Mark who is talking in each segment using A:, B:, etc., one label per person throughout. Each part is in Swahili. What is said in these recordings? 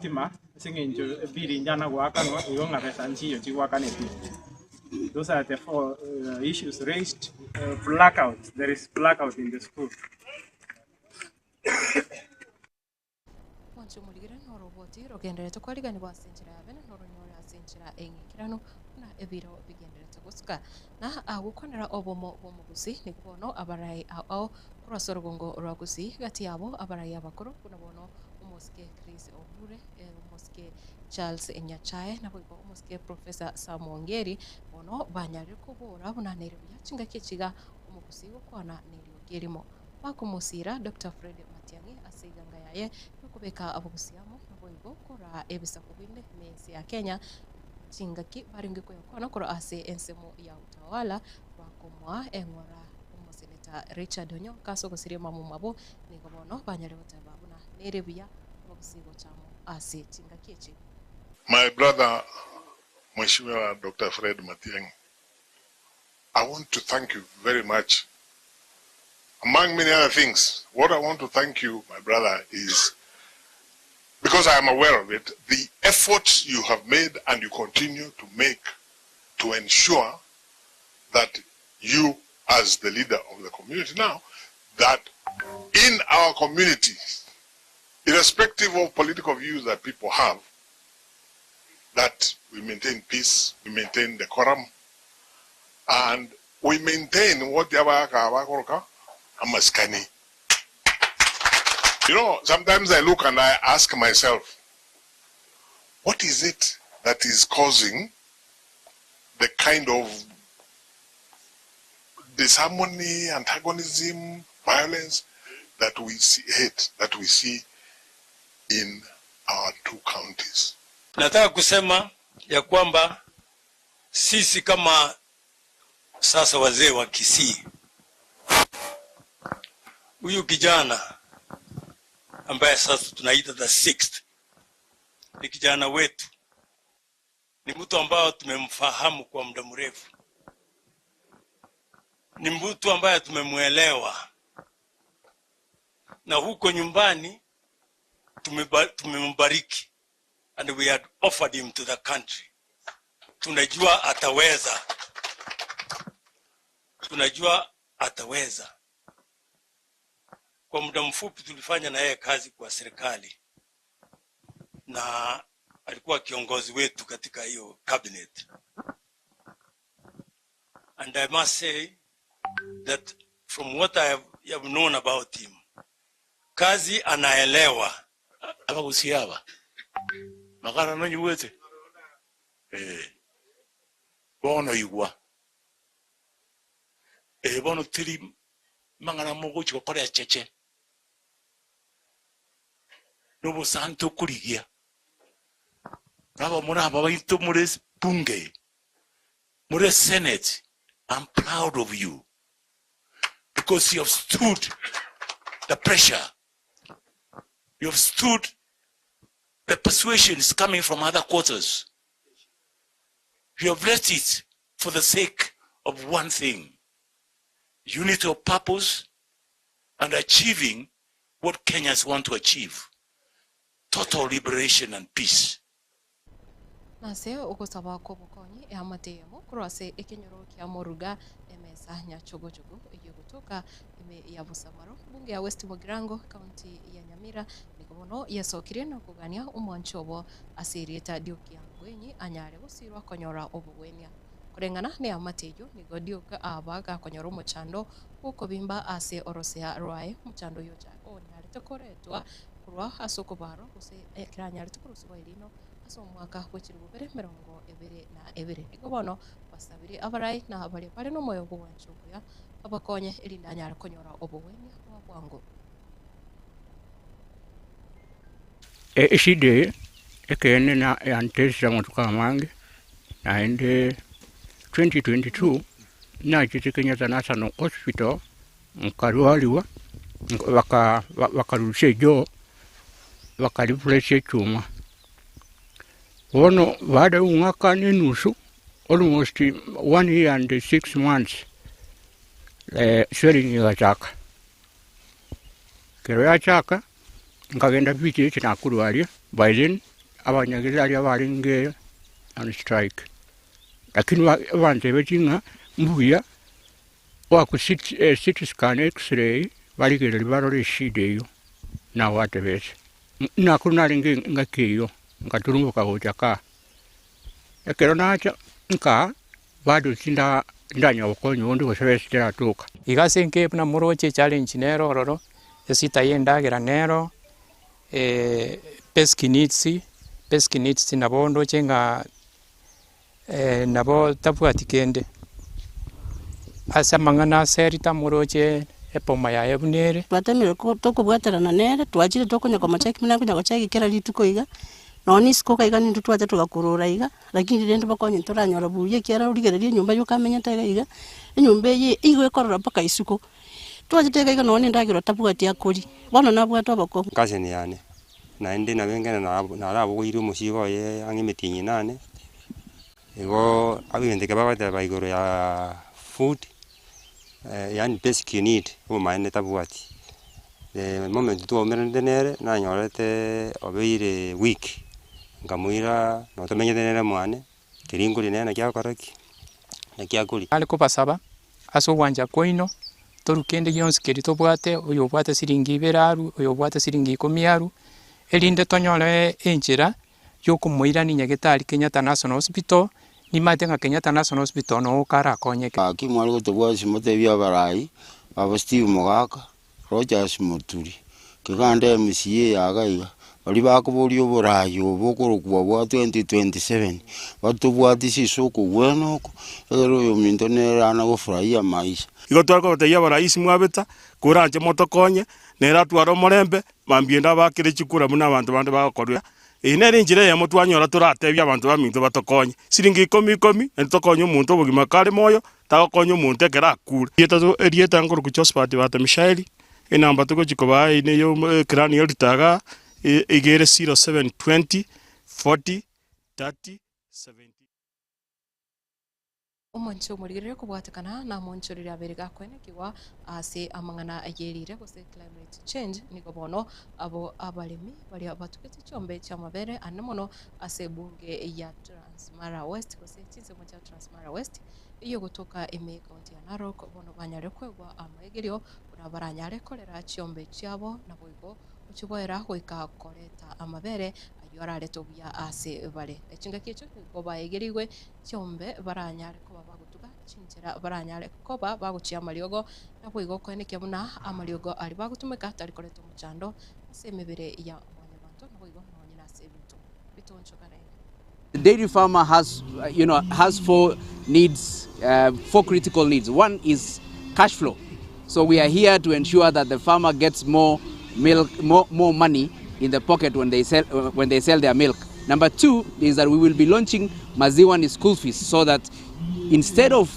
A: sitima singinjo bili njana wakano yonga pesanchi yo chiwakane. Those are the four issues raised. Blackout. There is blackout in the school.
B: Wancho muligire noroboti rogendere to kwaligani basenjira yabene noronyora asenjira engikirano na ebiro bigendere to gusuka na agukonera obomo bomuguzi nikubono abarai ao kurasorogongo rwaguzi gati yabo abarai abakuru kunabono umuske Chris Obure umuske Charles Enyachae na bwo umuske Professor Samongeri bono banyari kubura bunanere byachinga kichiga umuguzi gukwana niryo gerimo bakumusira Dr. Fred Matiangi asiganga yaye kubeka abagusiamo naboigo kora ebisa kubinde mezi ya Kenya chingaki baringe ko yakona kora ase ensemo ya utawala bakomwa engora umuseneta Richard Onyo kaso gusirima mu mabo nigobono banyare batababuna nerebiya abagusigo chamo ase chingaki echi.
C: My brother Mheshimiwa Dr. Fred Matiangi, I want to thank you very much. Among many other things, what I want to thank you, my brother, is because I am aware of it, the efforts you have made and you continue to make to ensure that you, as the leader of the community now, that in our community, irrespective of political views that people have, that we maintain peace, we maintain decorum, and we maintain what the Amaskani. You know, sometimes I look and I ask myself, what is it that is causing the kind of disharmony, antagonism, violence that we see, hate that we see in our two counties?
D: Nataka kusema ya kwamba sisi kama sasa wazee wa Kisii, huyu kijana ambaye sasa tunaita the sixth ni kijana wetu, ni mtu ambao tumemfahamu kwa muda mrefu, ni mtu ambaye tumemuelewa, na huko nyumbani tumembariki, and we had offered him to the country. Tunajua ataweza. Kwa muda mfupi tulifanya na yeye kazi kwa serikali na alikuwa kiongozi wetu katika hiyo cabinet. And I must say that from what I have known about him, kazi anaelewa.
E: Abagusiaba magana no nyuwete bono igwa bono tiri mangana mogo chikokore ya cheche nobo santo kurigia nabo muna babaito mure bunge mure senate. I'm proud of you because you have stood the pressure, you have stood the persuasions coming from other quarters. You have left it for the sake of one thing: unity of purpose and achieving what Kenyans want to achieve: total liberation and peace.
B: Nase ukosaba ko bukonyi amateyemo kurase ekenyoro kya moruga emesa nyachogochogo egigotoka ime ya Busamaro bunge ya West Mugirango county ya Nyamira nikobono yesokire no kugania umwanchobo asirieta diokia ngwenyi anyare gusirwa konyora obugwenya kurengana ne amatejo nigodioka abaga konyora umuchando uko bimba ase orosea rwae muchando yoja onyare tokoretwa kurwa asokobaro kuse kiranyare tokoruswa irino aso mwaka wechiri bubere mirongo ebere na ebere ikobono basabire abarai na abari pare no moyo bwanchukuya abakonye elinda nyara konyora obowenya wabwango
F: ishide ekene na yantesa motuka mange na ende 2022 na chitikenya za National Hospital mkarualiwa wakarushe jo wakalipuleshe chuma ono baada umwaka nusu almost 1 year and 6 months swelling ya chaka kero ya chaka ngagenda biti chinakurwalia by then abanyagizali abalinge on strike. Lakini abantu betinga mbuya waku CT scan x-ray baligere libarole shida eyo na wate bese. Nakunalinge ngakiyo ngaturumbuka kuchaka. Ekero nacha nka bado sinda ndanya okonyo ondi gosebesitera tuka.
G: Igase nke na muroche challenge nero roro esita yendagira nero pesky needs nabondo chenga nabo tapuati kende asa mangana serita muroche epoma ya ebunere
H: twatemire ko tokubwaterana nere twachire tokonya kwa machaki mina kunya gachaki kera lituko iga noni sikoka iga nindu twate tugakurura iga lakini rende bakonye toranyora buye kera urigererie nyumba yukamenya tega iga nyumba ye igwe korora paka isuko twajitega iga noni ndagiro tapuati akuri bono nabwatwa abako
I: kase ni yani na ndi na bengene na arabo iru musigo ye angimitinyi nane ego abindike babate baigoro ya food yani basic need umaene tabuati moment tu omerende nere na nyorete obeire week ngamuira no tomenye nere mwane kiringuri nene kya koraki na kya kuri
G: ale ko basaba aso wanja koino torukende yonse keri tobwate oyo bwate siringi beraru oyo bwate siringi 10 elinde tonyole enjira yokumuira ni nyagetari Kenyatta National Hospital ni matenga Kenyatta National Hospital no kara konyeke
J: akimwali gotobwasi motebya barai abo Steve Mogaka Rogers Muturi kigande MCA yagaiga bali bakubuli oburai obukurukwa bwa 2027 batubwati sisoko wenoko ero yo mintonera na gofurahia maisha
K: igotwako goteyia barai mwabeta kuranje motokonye nera twaro morembe mambienda bakire chikura muna abantu bande bakorwa inere njire ya mutwanyora turatebya abantu baminto batokonye siringi 10 entokonye umuntu obugima kale moyo tagokonye umuntu ekera kure erieta ngoro ku hospital bata Mishaeli enamba tuko chikoba ine yo cranial taga igere 0720 40 30 70
B: Omoncho murigire kubwatekana na moncho riri abere gakwene kiwa ase amangana agerire gose climate change niko bono abo abalimi bali abatukete chombe cha mabere anamono ase bunge ya Transmara West gose chinse mocha Transmara West iyo gutoka eme county ya Narok bono banyare kwegwa amaegerio urabaranyare kolera chombe cyabo na boigo uchiboera goika koreta amabere arareta obuya ase bale echinga kicho ko baegerigwe chombe baranyare ko bagutuga chinjira baranyare ko baguchia amariogo nabo igo kweneke buna amariogo ari bagutumika tari koreta omuchando ase emebere ya abanyabantu nabo igo nonyina ase bitoncho kare.
L: The dairy farmer has has four critical needs. One is cash flow. So we are here to ensure that the farmer gets more milk, more money in the pocket when they sell their milk. Number two is that we will be launching Maziwani school fees so that instead of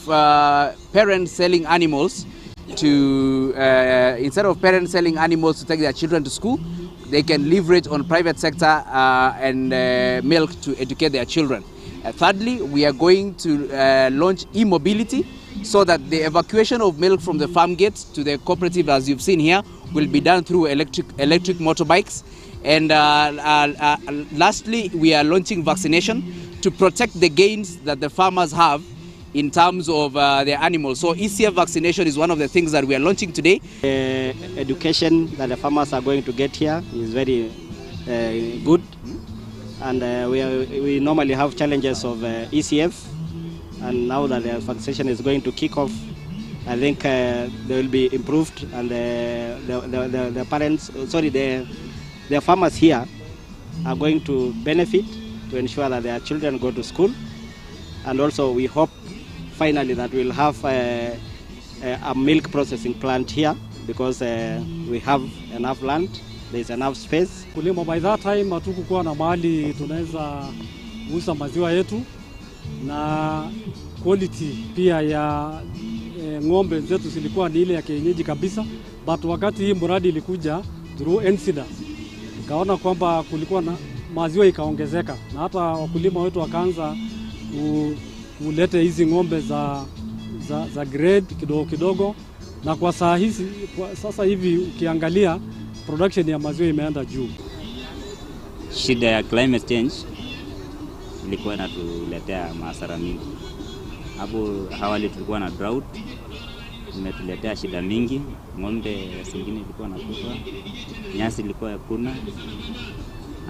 L: parents selling animals to take their children to school, they can leverage on private sector and milk to educate their children. Thirdly, we are going to launch e-mobility so that the evacuation of milk from the farm gate to the cooperative, as you've seen here, will be done through electric motorbikes. And lastly, we are launching vaccination to protect the gains that the farmers have in terms of their animals. So ECF vaccination is one of the things that we are launching today.
M: Education that the farmers are going to get here is very good. And we normally have challenges of ECF. And now that the vaccination is going to kick off, I think they will be improved, and the parents, the farmers here are going to benefit to ensure that their children go to school. And also we hope finally that we'll have a milk processing plant here because we have enough land, there's enough space.
N: Kulima by that time hatukukuwa na mahali tunaweza uza maziwa yetu, na quality pia ya ng'ombe zetu zilikuwa ni ile ya kienyeji kabisa, but wakati hii mradi ilikuja through NCDA kaona kwamba kulikuwa na maziwa ikaongezeka, na hata wakulima wetu wakaanza kuleta hizi ng'ombe za grade kidogo kidogo, na kwa sasa hivi ukiangalia production ya maziwa imeenda juu.
O: shida ya climate change ilikuwa inatuletea madhara mingi. Hapo awali tulikuwa na drought, imetuletea shida mingi. Ng'ombe zingine ilikuwa nakufa, nyasi ilikuwa hakuna,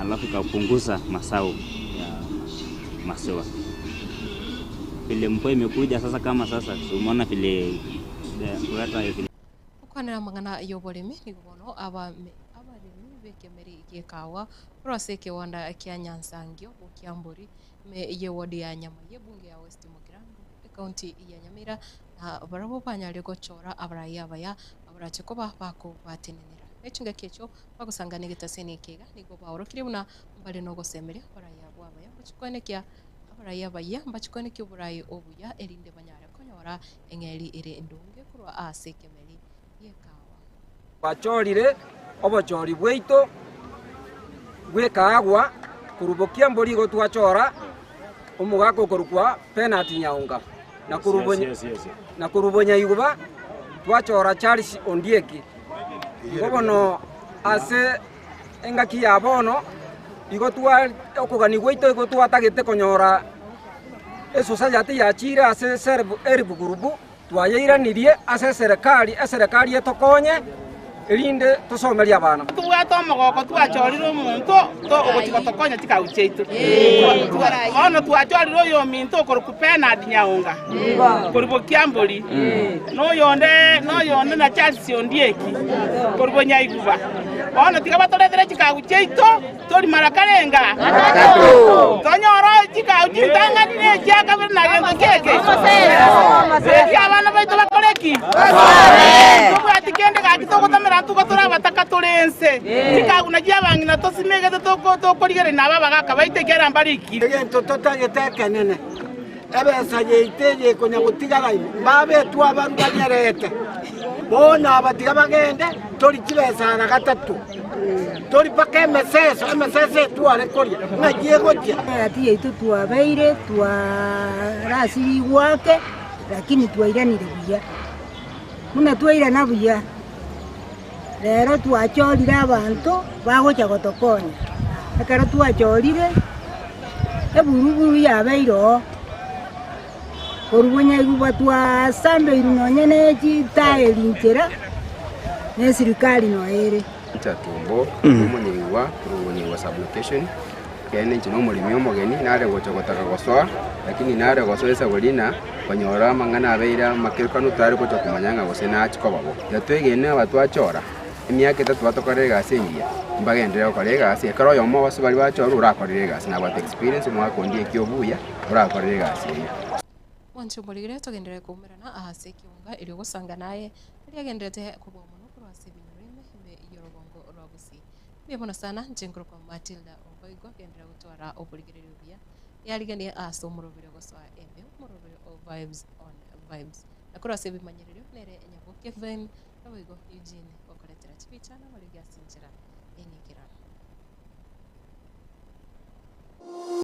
O: alafu kapunguza masao ya maziwa. Vile mvua imekuja sasa, kama sasa umeona vile kuleta vile
B: ukwanira mang'ana y'oburimi nigubono abarimi b'ekemeri g'ekawa kurase kiwanda kia Nyansangio Bukiamburi ye wodi ya Nyamaye bunge ya West Mugirango county ya Nyamira na barabo banyari gochora abaraya baya abarache koba bako batenenera echinga kecho bagusangane gitasene kega nigo baorokire buna mbale no gosemeria abaraya bwabaya bachikonekia abaraya baya bachikonekia burayi obuya erinde banyara konyora engeri ire ndunge kurwa ase kemeri yekawa
P: bachorire obochori bweito bwekagwa kurubokia mbori go twachora omugako korukwa penalty nyaunga na kurubonya iguba twachora Charles Ondieki gobono ase engaki ya bono igo twa okugani gweito igo twatagete konyora society ya chira ase serbu gurubu twayeiranirie ase serikali etokonye erinde tusomeria abana
Q: twata omogoko twachorire omonto ogotigotokonya tikaucheitu ono twachorire oyo ominto okoruku penalty nyaunga korubokia mbori noyonde na Charles Ondieki korubonya iguba ono tiga batorethere chikaucheitu tori marakarenga tonyora chikauchitanganire chiakabiri na gento keke abana baito bakoreki tubwatikende gakitogotamera tugotora bataka turense tikaguna gyabangina tosimegete tokorigere naba bagaka baitegera mbariki
R: egento totagetekenene ebesa yeiteje konya gutigara babe twabaruganyerete bona batiga bagende tori kibesa na gatatu tori pake MSS tware koria nagiye gotia
S: ati yetu twabeire twarasiri wake lakini twairanire buya muna twairana buya rero twachorire abantu bagocha gotokonya ekero twachorire eburuburu yabeiro korubonya iguba twasambeire nonyene chitaerinchera ne sirikali noere
T: chatumbo omonyiwa kurubonyiwa sublocation kene nchino mulimi omogeni nare gochogotaka gosoa lakini nare gosoesa bolina konyora mang'ana abeira makirikano tari gocha kumanyanga gosena achikobabo yatwegene abatwachora emyaka etatu batokorera egasi engiya mbagendera gokora egasi ekero oyomo bose bari bachora orakorera egasi nabwate experience omwaka Ondieki obuya orakorera egasi eyo
B: wanche murigire tugendere kumirana ahase kiunga iri gusanga naye riagenderete kubwa muno kurwase binyurime yorobongo rwagusi bibona sana njengoro kwa Matilda Oboigo gendera gutwara oburigiriro bya yariganie aso murobire goswa embe murobire vibes on vibes akurwase bimanyiriro nere nyabo Kevin Oboigo Eugene okoretera chibichana bari gasinjira enyikirano